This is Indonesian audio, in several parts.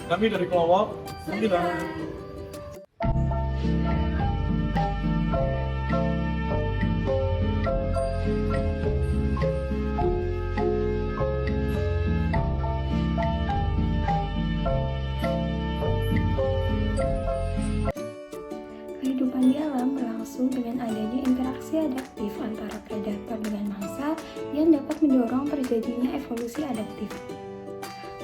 Kami dari kelompok 9. Kehidupan di alam berlangsung dengan adanya interaksi adaptif antara predator dengan mangsa yang dapat mendorong terjadinya evolusi adaptif.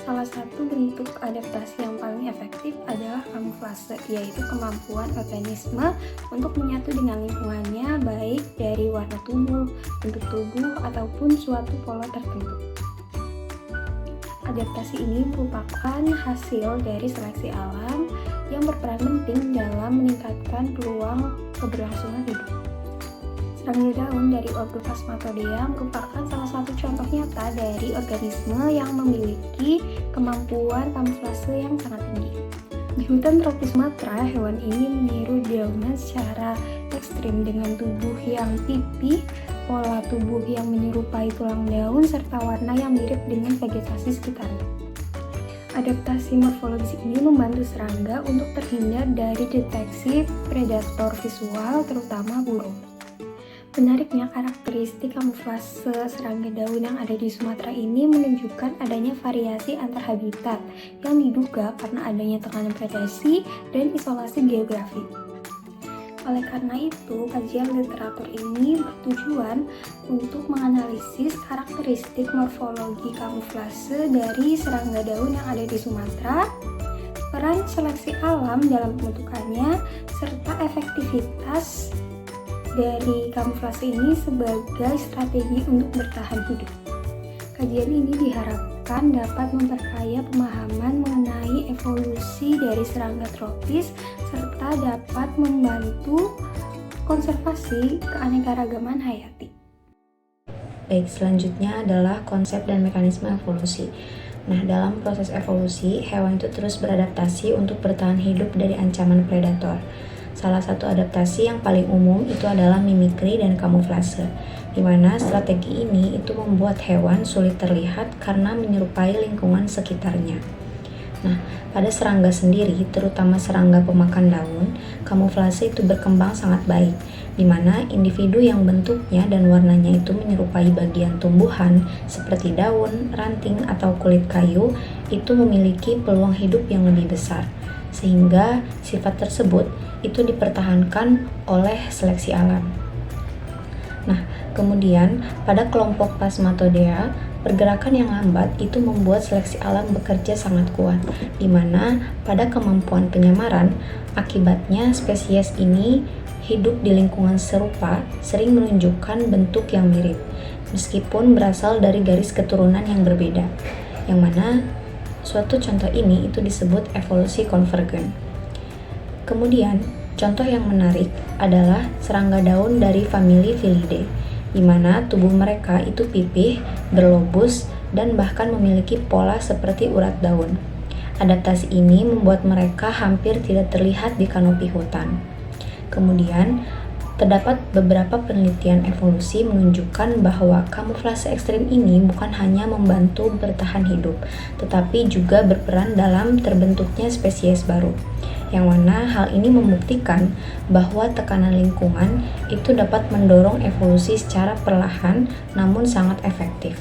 Salah satu bentuk adaptasi yang paling efektif adalah kamuflase, yaitu kemampuan organisme untuk menyatu dengan lingkungannya baik dari warna tubuh, bentuk tubuh, ataupun suatu pola tertentu. Adaptasi ini merupakan hasil dari seleksi alam yang berperan penting dalam meningkatkan peluang keberlangsungan hidup. Serangga daun dari ordo Phasmatodea merupakan salah satu contoh nyata dari organisme yang memiliki kemampuan kamuflase yang sangat tinggi. Di hutan tropis Sumatera, hewan ini meniru dedaunan secara ekstrim dengan tubuh yang pipih, pola tubuh yang menyerupai tulang daun, serta warna yang mirip dengan vegetasi sekitarnya. Adaptasi morfologis ini membantu serangga untuk terhindar dari deteksi predator visual, terutama burung. Menariknya, karakteristik kamuflase serangga daun yang ada di Sumatera ini menunjukkan adanya variasi antar habitat yang diduga karena adanya tekanan predasi dan isolasi geografi. Oleh karena itu, kajian literatur ini bertujuan untuk menganalisis karakteristik morfologi kamuflase dari serangga daun yang ada di Sumatera, peran seleksi alam dalam pembentukannya, serta efektivitas dari kamuflase ini sebagai strategi untuk bertahan hidup. Kajian ini diharapkan dapat memperkaya pemahaman mengenai evolusi dari serangga tropis serta dapat membantu konservasi keanekaragaman hayati. Baik, selanjutnya adalah konsep dan mekanisme evolusi. Nah, dalam proses evolusi, hewan itu terus beradaptasi untuk bertahan hidup dari ancaman predator. Salah satu adaptasi yang paling umum itu adalah mimikri dan kamuflase, di mana strategi ini itu membuat hewan sulit terlihat karena menyerupai lingkungan sekitarnya. Nah, pada serangga sendiri, terutama serangga pemakan daun, kamuflase itu berkembang sangat baik, di mana individu yang bentuknya dan warnanya itu menyerupai bagian tumbuhan seperti daun, ranting, atau kulit kayu itu memiliki peluang hidup yang lebih besar, sehingga sifat tersebut itu dipertahankan oleh seleksi alam. Nah, kemudian pada kelompok Phasmatodea, pergerakan yang lambat itu membuat seleksi alam bekerja sangat kuat, di mana pada kemampuan penyamaran, akibatnya spesies ini hidup di lingkungan serupa sering menunjukkan bentuk yang mirip, meskipun berasal dari garis keturunan yang berbeda, yang mana suatu contoh ini itu disebut evolusi konvergen. Kemudian, contoh yang menarik adalah serangga daun dari famili Felidae, di mana tubuh mereka itu pipih, berlobus, dan bahkan memiliki pola seperti urat daun. Adaptasi ini membuat mereka hampir tidak terlihat di kanopi hutan. Kemudian, terdapat beberapa penelitian evolusi menunjukkan bahwa kamuflase ekstrim ini bukan hanya membantu bertahan hidup, tetapi juga berperan dalam terbentuknya spesies baru, yang mana hal ini membuktikan bahwa tekanan lingkungan itu dapat mendorong evolusi secara perlahan namun sangat efektif.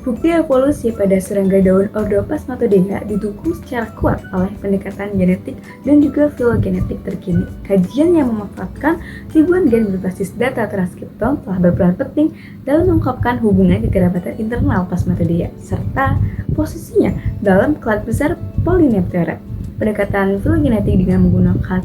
Bukti evolusi pada serangga daun ordo Phasmatodea didukung secara kuat oleh pendekatan genetik dan juga filogenetik terkini. Kajian yang memanfaatkan ribuan gen berbasis data transkriptom telah berperan penting dalam mengungkapkan hubungan kekerabatan internal Phasmatodea serta posisinya dalam kelas besar Polyneptera. Pendekatan filogenetik dengan menggunakan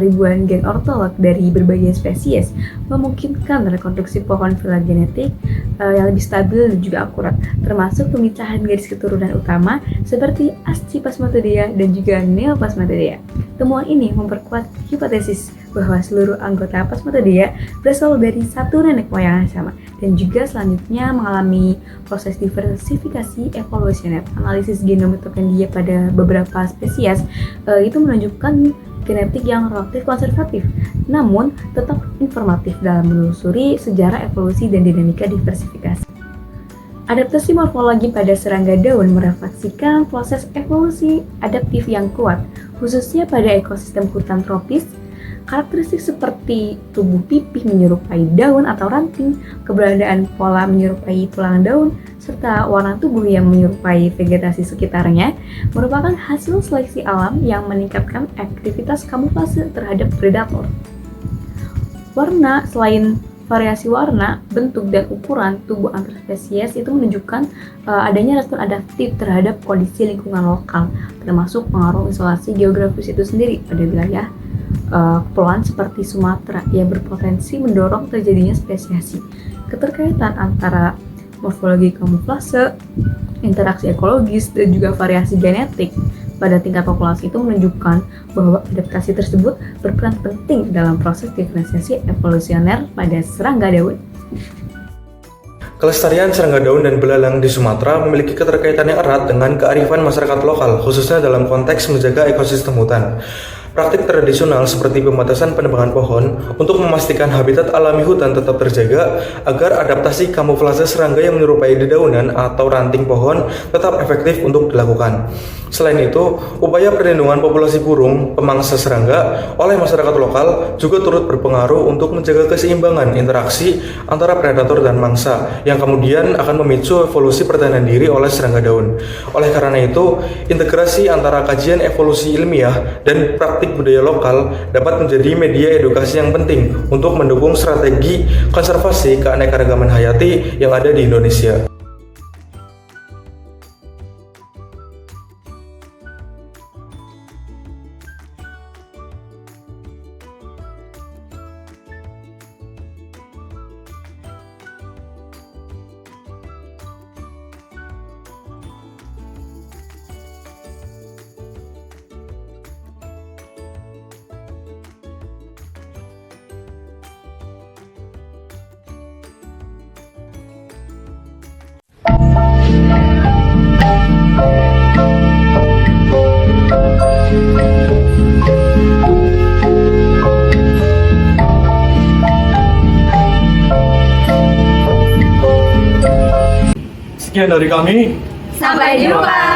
ribuan gen ortolog dari berbagai spesies memungkinkan rekonstruksi pohon filogenetik yang lebih stabil dan juga akurat, termasuk pemisahan garis keturunan utama seperti Asciphasmatodea dan juga Neophasmatodea. Temuan ini memperkuat hipotesis bahwa seluruh anggota Phasmatodea berasal dari satu nenek moyang yang sama dan juga selanjutnya mengalami proses diversifikasi evolusioner. Analisis genom Mitochondria pada beberapa spesies itu menunjukkan genetik yang relatif konservatif, namun tetap informatif dalam menelusuri sejarah evolusi dan dinamika diversifikasi. Adaptasi morfologi pada serangga daun merefleksikan proses evolusi adaptif yang kuat, khususnya pada ekosistem hutan tropis. Karakteristik seperti tubuh pipih menyerupai daun atau ranting, keberadaan pola menyerupai tulang daun, serta warna tubuh yang menyerupai vegetasi sekitarnya merupakan hasil seleksi alam yang meningkatkan aktivitas kamuflase terhadap predator. Warna, selain variasi warna, bentuk, dan ukuran tubuh antar spesies itu menunjukkan adanya respon adaptif terhadap kondisi lingkungan lokal, termasuk pengaruh isolasi geografis itu sendiri pada wilayah kepulauan seperti Sumatera yang berpotensi mendorong terjadinya spesiasi. Keterkaitan antara morfologi kamuflase, interaksi ekologis, dan juga variasi genetik pada tingkat populasi itu menunjukkan bahwa adaptasi tersebut berperan penting dalam proses diferensiasi evolusioner pada serangga daun. Kelestarian serangga daun dan belalang di Sumatera memiliki keterkaitan yang erat dengan kearifan masyarakat lokal, khususnya dalam konteks menjaga ekosistem hutan. Praktik tradisional seperti pembatasan penebangan pohon untuk memastikan habitat alami hutan tetap terjaga agar adaptasi kamuflase serangga yang menyerupai dedaunan atau ranting pohon tetap efektif untuk dilakukan. Selain itu, upaya perlindungan populasi burung pemangsa serangga oleh masyarakat lokal juga turut berpengaruh untuk menjaga keseimbangan interaksi antara predator dan mangsa yang kemudian akan memicu evolusi pertahanan diri oleh serangga daun. Oleh karena itu, integrasi antara kajian evolusi ilmiah dan praktik budaya lokal dapat menjadi media edukasi yang penting untuk mendukung strategi konservasi keanekaragaman hayati yang ada di Indonesia. Sekian dari kami. Sampai jumpa!